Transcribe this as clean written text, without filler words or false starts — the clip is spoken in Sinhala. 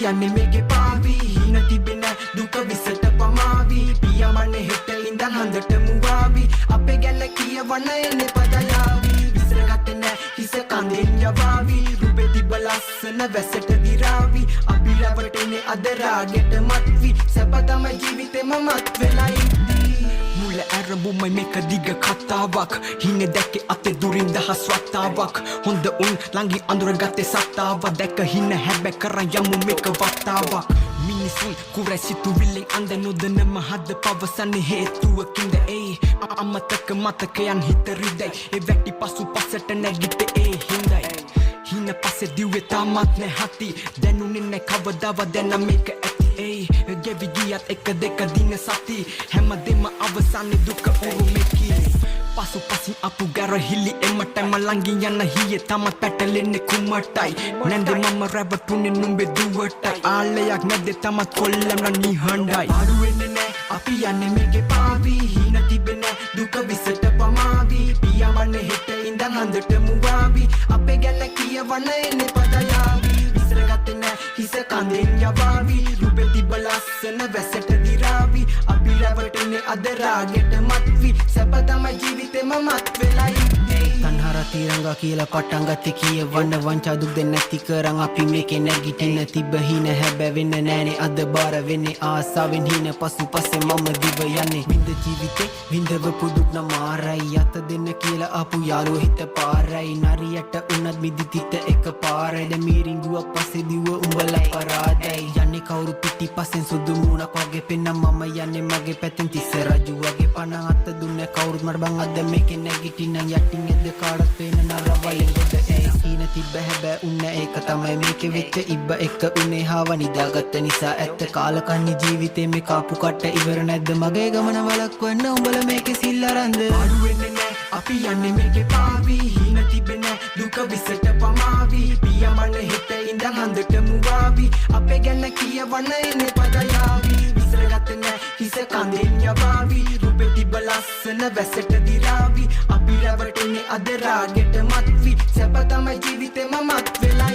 යන්නේ මේකේ පාවි හින තිබෙන දුක විසට පමාවි පියමන්නේ හෙට ඉඳන් හඳට මුවාවි අපේ ගැල්ල කියවන්න එන්නේ පදයාවි විසරගත්තේ නෑ හිස කඳෙන් යවාවි රුපේ තිබ්බ ලස්සන වැසට දිරාවි අපි රැවටෙන්නේ අද රාගෙට මත්වි සැප තම ජීවිතේම මත් වෙලා ඉද්දී මුල ඇරඹුමයි මේක දිග කතාවක් හිනේ දැක්කේ අතේ දුරින් දහස් වතාවක් හොඳ උන් ළඟින් අඳුරගත්තේ සත්තාව දැක හින හැබැයි කරන් යමු මේක වතාවක් මිනිසුන් කුරයි සිතුවිල්ලෙන් අඳ නොදනම හද පවසන්නේ හේතුවකින්ද ඒ අමතක මතකයන් හිත රිදයි ඒ වැටි පසු පසට නැගිටේ ඒ හිඳයි හින පස්සේ දිව්වේ තාමත් නැහති දැනුනේ නැ කවදාවත් දැන මේක ඇති ඒ ගෙවි ගියත් එක දෙක දින සති හැමදෙම අවසානේ දුක උරුමෙකි පසු පසින් අපු ගැරහිලි එමටම ළඟින් යන හියේ තමත් පැටලෙන්නේ කුමටයි නැන්ද මම රැවටුනේ නුඹේ දුවටයි ආලයක් නැද්ද තමත් කොල්ලම නිහඬයි පාඩු වෙන්නේ නෑ අපි යන්නේ මේකේ පාවි හින තිබෙන දුක විසට පමාවි පියමන්නේ හෙට ඉඳන් හඳට මුවාවි අපේ ගැල්ල කියවන්න එන්නේ පදයාවි විසරගත්තේ නෑ හිස කඳෙන් යවාවි රුපේ තිබ්බ ලස්සන වැසට දිරාවි අපි රැවටෙන්නේ අද රාගෙට මත්වි සැප තම ජීවිතේම මත් වෙලා ඉද්දී තණ්හා තිරංගා කියලා පටන් ගත්තේ කියවන්න වංචා දුක් දෙන්න නැති කරන් අපි මේකේ නැගිටින්න තිබ්බ හින හැබැ වෙන්න නෑනේ අද බාර වෙන්නේ ආසාවෙන් හින පසු පස්සේ මම දිව යන්නේ විඳ ජීවිතේ විඳව පුදුක් නමාරයි යත දෙන්න කියලා ආපු යාළුව හිත පාරයි නරියට උනත් මිදිතිත එක පාරයි දැන් මීරිංගුවක් පස්සේ දිව උඹලා පරාදයි යන්නේ කවුරු පිටි පස්සෙන් සුදු මූණක් වගේ පෙන්න මම යන්නේ මගේ පැත්තෙන් තිස්ස රජු වගේ පණ අත දුන්නේ කවුරුත් මට බං අද මේකේ නැගිටින්න යටින් එද්ද කාඩත් පේන නරවලින් ගොඩ ඒ කීන තිබ්බ හැබැ උන්න ඒක තමයි මේකේ වෙච්ච ඉබ්බ එක උනේ හාව නිදාගත්ත නිසා ඇත්ත කාලකන්ණි ජීවිතේ මේ කාපු කට ඉවර නැද්ද මගේ ගමන වලක්වන්න උඹලා මේකේ සිල් අරන්ද පාඩු වෙන්නේ නෑ අපි යන්නේ මේකේ පාවි හින තිබෙන දුක විසට පමාවි පියමන්නේ හෙට ඉඳන් හඳට මුවාවි අපේ ගැන කියවන්න එන්නේ පදයාවි විසරගත්තේ නෑ හිස කඳෙන් යවාවි රුපේ තිබ්බ ලස්සන වැසට දිරාවි අපි රැවටෙන්නේ අද රාගෙට මත්වි සැප තම ජීවිතේම මත් වෙලා